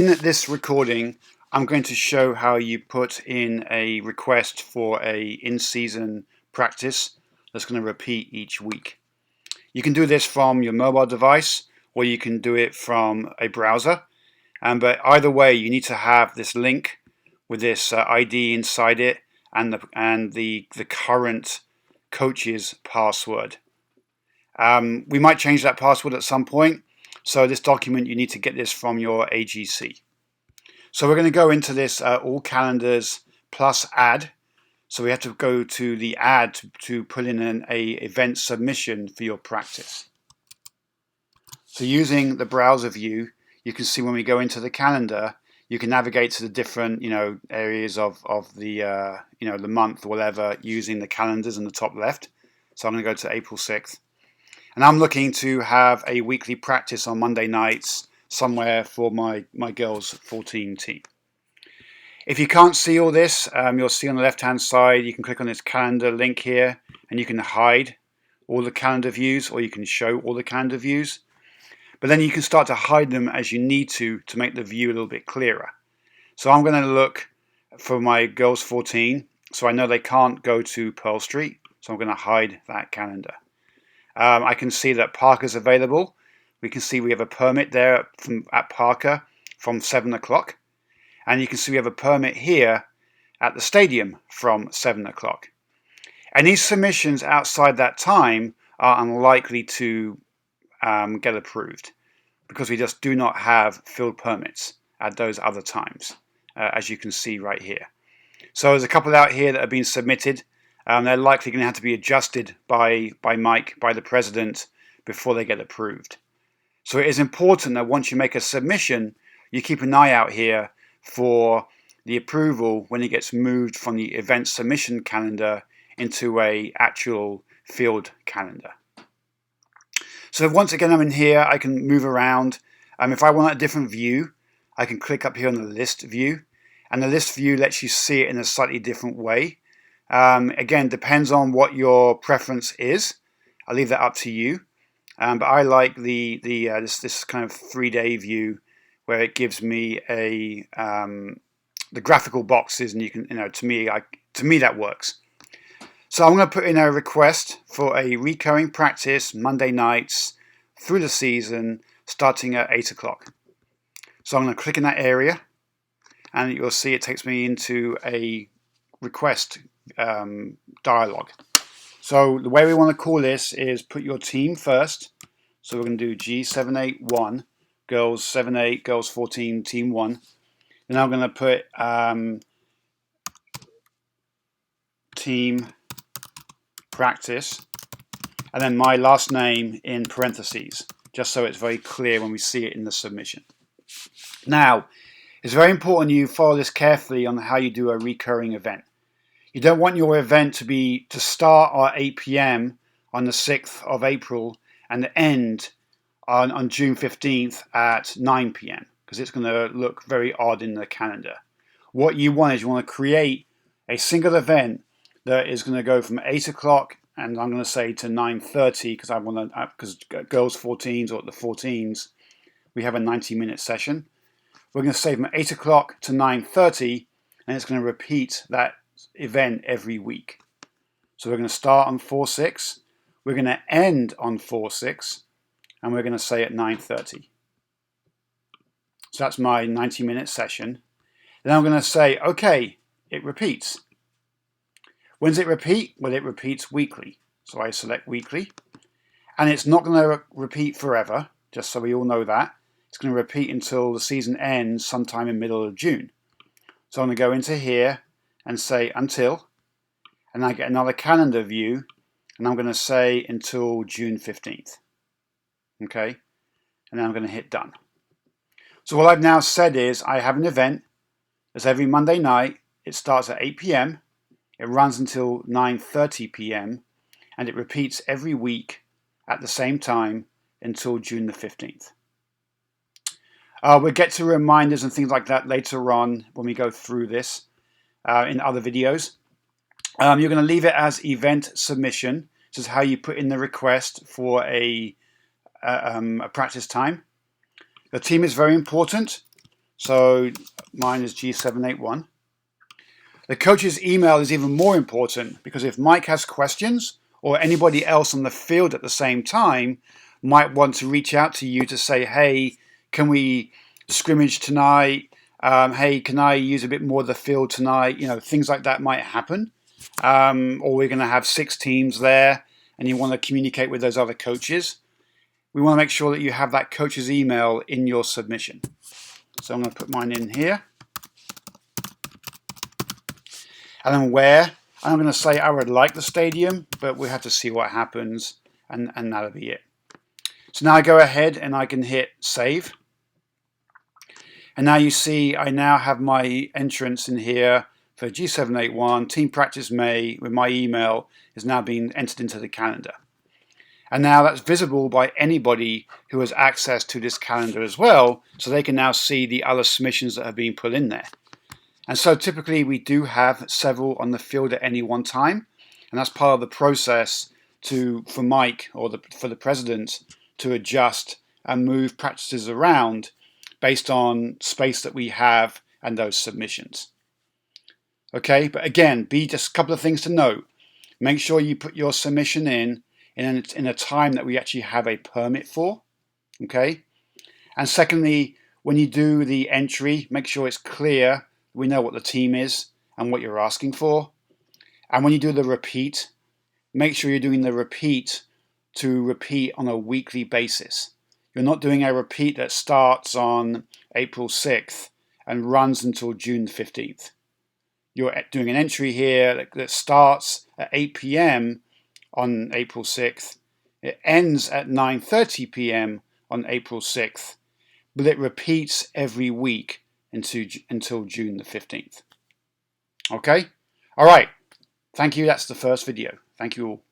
In this recording, I'm going to show how you put in a request for a in-season practice that's going to repeat each week. You can do this from your mobile device or you can do it from a browser. But either way, you need to have this link with this ID inside it and the current coach's password. We might change that password at some point. So this document, you need to get this from your AGC. So we're going to go into this all calendars plus add. So we have to go to the add to put in an event submission for your practice. So using the browser view, you can see when we go into the calendar, you can navigate to the different areas of the the month or whatever using the calendars in the top left. So I'm going to go to April 6th. And I'm looking to have a weekly practice on Monday nights somewhere for my girls 14 team. If you can't see all this, you'll see on the left hand side, you can click on this calendar link here and you can hide all the calendar views or you can show all the calendar views. But then you can start to hide them as you need to make the view a little bit clearer. So I'm going to look for my girls 14. So I know they can't go to Pearl Street. So I'm going to hide that calendar. I can see that Parker's available. We can see we have a permit there at Parker from 7 o'clock. And you can see we have a permit here at the stadium from 7 o'clock. Any submissions outside that time are unlikely to get approved because we just do not have field permits at those other times, as you can see right here. So there's a couple out here that have been submitted. They're likely going to have to be adjusted by Mike, by the president, before they get approved. So it is important that once you make a submission, you keep an eye out here for the approval when it gets moved from the event submission calendar into a actual field calendar. So once again, I'm in here, I can move around. If I want a different view, I can click up here on the list view, and the list view lets you see it in a slightly different way. Again, depends on what your preference is. I'll leave that up to you. But I like this kind of 3-day view where it gives me the graphical boxes, and you can to me that works. So I'm going to put in a request for a recurring practice Monday nights through the season, starting at 8 o'clock. So I'm going to click in that area, and you'll see it takes me into a request dialog. So the way we want to call this is put your team first. So we're going to do G781, girls 7-8, girls 14, team 1. Then I'm going to put team practice, and then my last name in parentheses, just so it's very clear when we see it in the submission. Now, it's very important you follow this carefully on how you do a recurring event. You don't want your event to start at 8 p.m. on the 6th of April and end on June 15th at 9 p.m. because it's going to look very odd in the calendar. What you want is you want to create a single event that is going to go from 8 o'clock and I'm going to say to 9:30 because girls 14s or the 14s, we have a 90-minute session. We're going to say from 8 o'clock to 9:30 and it's going to repeat that event every week. So we're going to start on 4/6, we're going to end on 4/6, and we're going to say at 9:30. So that's my 90-minute session. Then I'm going to say, okay, it repeats. When does it repeat? Well, it repeats weekly. So I select weekly, and it's not going to repeat forever, just so we all know that. It's going to repeat until the season ends sometime in the middle of June. So I'm going to go into here and say until, and I get another calendar view, and I'm going to say until June 15th. Okay, and then I'm going to hit done. So what I've now said is I have an event. It's every Monday night. It starts at 8 p.m. It runs until 9:30 p.m. and it repeats every week at the same time until June the 15th. We'll get to reminders and things like that later on when we go through this in other videos. You're going to leave it as event submission. This is how you put in the request for a practice time. The team is very important. So mine is G781. The coach's email is even more important because if Mike has questions or anybody else on the field at the same time might want to reach out to you to say, hey, can we scrimmage tonight? Hey, can I use a bit more of the field tonight? You know, things like that might happen. Or we're going to have 6 teams there and you want to communicate with those other coaches. We want to make sure that you have that coach's email in your submission. So I'm going to put mine in here. And then where, I'm going to say I would like the stadium, but we have to see what happens, and that'll be it. So now I go ahead and I can hit save. And now you see I now have my entrance in here for G781, Team Practice May, with my email is now being entered into the calendar. And now that's visible by anybody who has access to this calendar as well, so they can now see the other submissions that have been put in there. And so typically we do have several on the field at any one time, and that's part of the process for Mike or for the president to adjust and move practices around based on space that we have and those submissions. Okay, but again, just a couple of things to note. Make sure you put your submission in a time that we actually have a permit for. Okay, and secondly, when you do the entry, make sure it's clear. We know what the team is and what you're asking for. And when you do the repeat, make sure you're doing the repeat to repeat on a weekly basis. You're not doing a repeat that starts on April 6th and runs until June 15th. You're doing an entry here that starts at 8 p.m. on April 6th. It ends at 9:30 p.m. on April 6th, but it repeats every week until June the 15th. Okay? All right. Thank you. That's the first video. Thank you all.